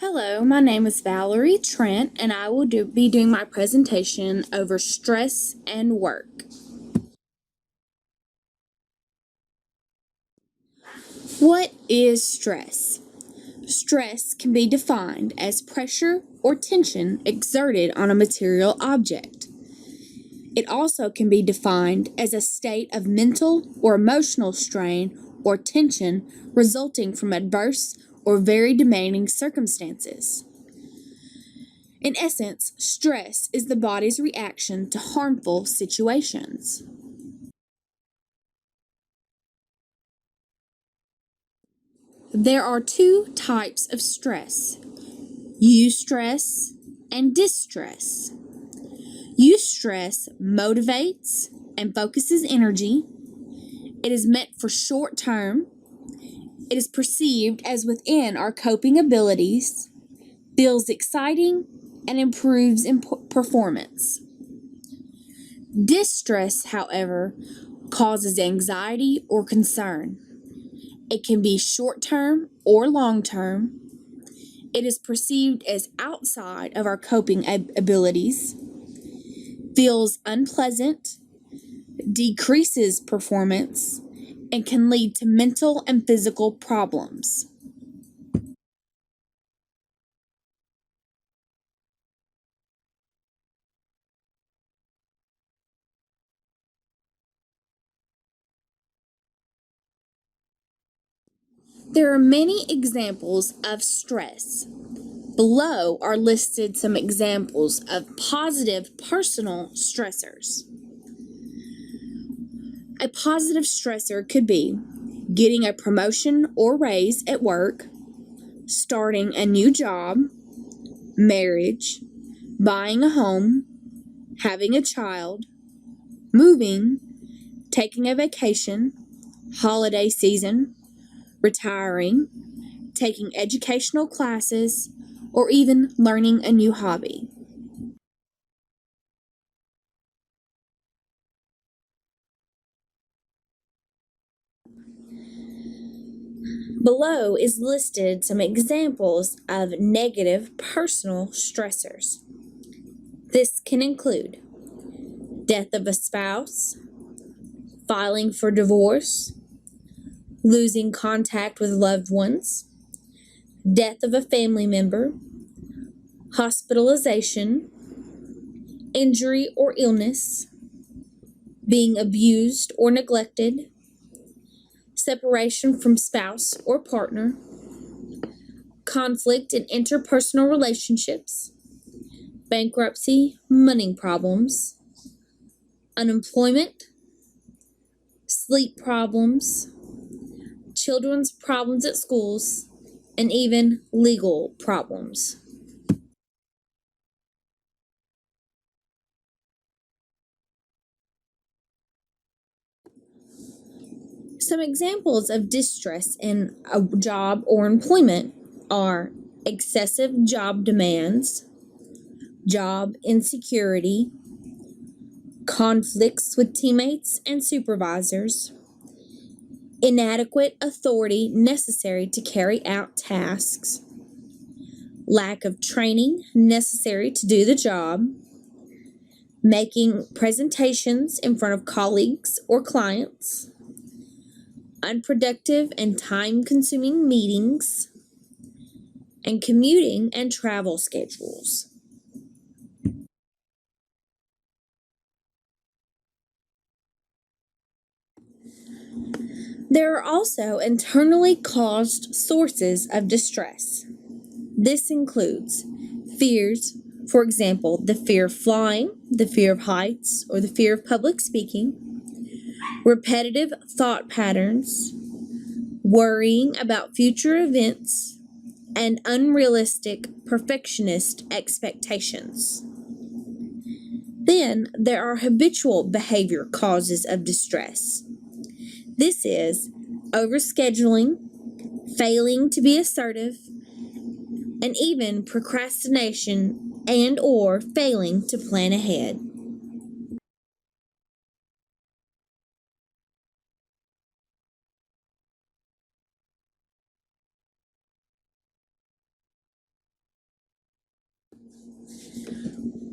Hello, my name is Valerie Trent, and I will be doing my presentation over stress and work. What is stress? Stress can be defined as pressure or tension exerted on a material object. It also can be defined as a state of mental or emotional strain or tension resulting from adverse or very demanding circumstances. In essence, stress is the body's reaction to harmful situations. There are two types of stress: eustress and distress. Eustress motivates and focuses energy. It is meant for short term. It is perceived as within our coping abilities, feels exciting, and improves performance. Distress, however, causes anxiety or concern. It can be short term or long term. It is perceived as outside of our coping abilities, feels unpleasant, decreases performance, and can lead to mental and physical problems. There are many examples of stress. Below are listed some examples of positive personal stressors. A positive stressor could be getting a promotion or raise at work, starting a new job, marriage, buying a home, having a child, moving, taking a vacation, holiday season, retiring, taking educational classes, or even learning a new hobby. Below is listed some examples of negative personal stressors. This can include death of a spouse, filing for divorce, losing contact with loved ones, death of a family member, hospitalization, injury or illness, being abused or neglected, separation from spouse or partner, conflict in interpersonal relationships, bankruptcy, money problems, unemployment, sleep problems, children's problems at schools, and even legal problems. Some examples of distress in a job or employment are excessive job demands, job insecurity, conflicts with teammates and supervisors, inadequate authority necessary to carry out tasks, lack of training necessary to do the job, making presentations in front of colleagues or clients, unproductive and time-consuming meetings, and commuting and travel schedules. There are also internally caused sources of distress. This includes fears, for example, the fear of flying, the fear of heights, or the fear of public speaking, repetitive thought patterns, worrying about future events, and unrealistic perfectionist expectations. Then there are habitual behavior causes of distress. This is overscheduling, failing to be assertive, and even procrastination and or failing to plan ahead.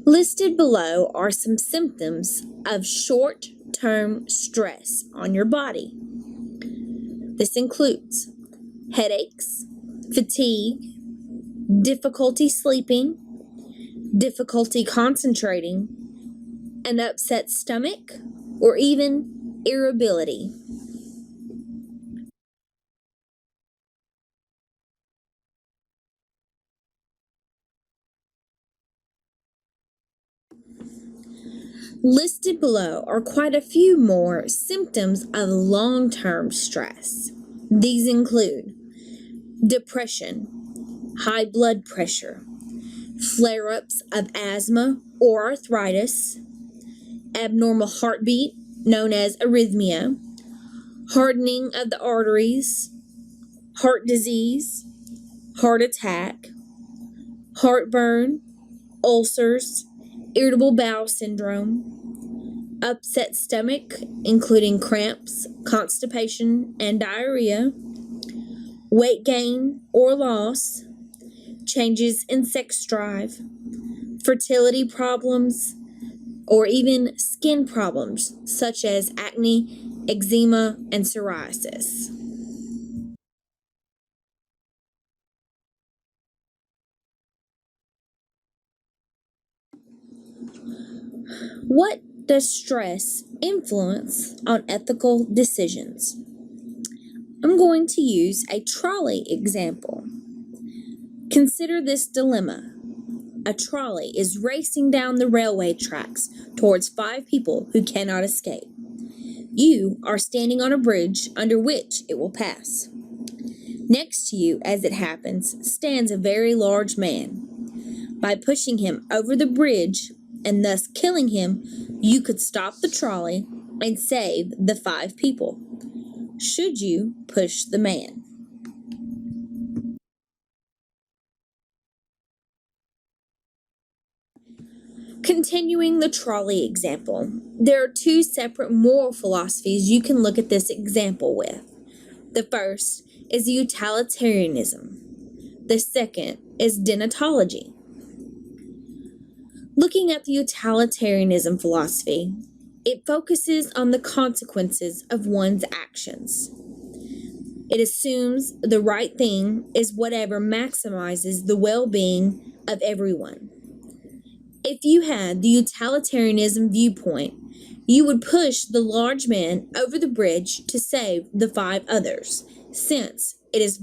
Listed below are some symptoms of short-term stress on your body. This includes headaches, fatigue, difficulty sleeping, difficulty concentrating, an upset stomach, or even irritability. Listed below are quite a few more symptoms of long-term stress. These include depression, high blood pressure, flare-ups of asthma or arthritis, abnormal heartbeat known as arrhythmia, hardening of the arteries, heart disease, heart attack, heartburn, ulcers, irritable bowel syndrome, upset stomach, including cramps, constipation, and diarrhea, weight gain or loss, changes in sex drive, fertility problems, or even skin problems such as acne, eczema, and psoriasis. What does stress influence on ethical decisions? I'm going to use a trolley example. Consider this dilemma. A trolley is racing down the railway tracks towards 5 people who cannot escape. You are standing on a bridge under which it will pass. Next to you, as it happens, stands a very large man. By pushing him over the bridge and thus killing him, you could stop the trolley and save the 5 people. Should you push the man? Continuing the trolley example, there are 2 separate moral philosophies you can look at this example with. The first is utilitarianism. The second is denotology. Looking at the utilitarianism philosophy, it focuses on the consequences of one's actions. It assumes the right thing is whatever maximizes the well-being of everyone. If you had the utilitarianism viewpoint, you would push the large man over the bridge to save the 5 others, since it is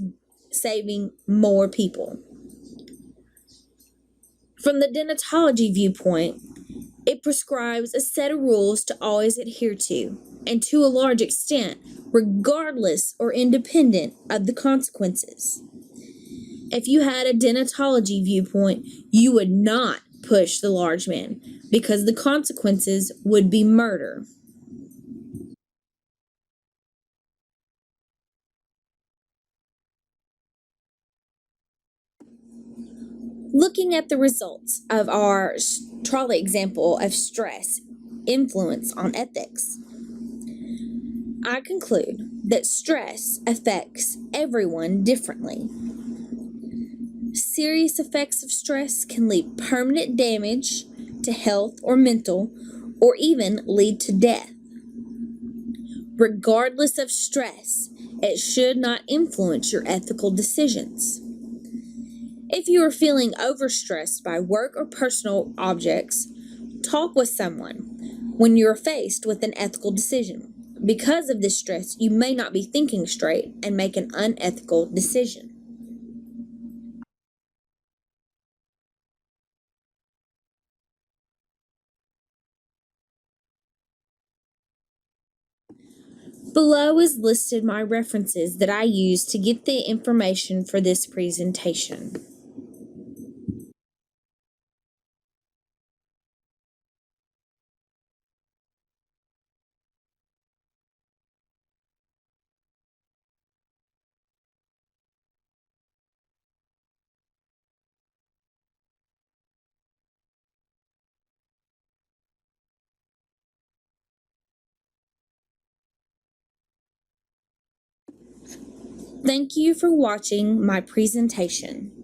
saving more people. From the denotology viewpoint, it prescribes a set of rules to always adhere to, and to a large extent, regardless or independent of the consequences. If you had a denotology viewpoint, you would not push the large man because the consequences would be murder. Looking at the results of our trolley example of stress influence on ethics, I conclude that stress affects everyone differently. Serious effects of stress can lead permanent damage to health or mental, or even lead to death. Regardless of stress, it should not influence your ethical decisions. If you are feeling overstressed by work or personal objects, talk with someone when you are faced with an ethical decision. Because of this stress, you may not be thinking straight and make an unethical decision. Below is listed my references that I used to get the information for this presentation. Thank you for watching my presentation.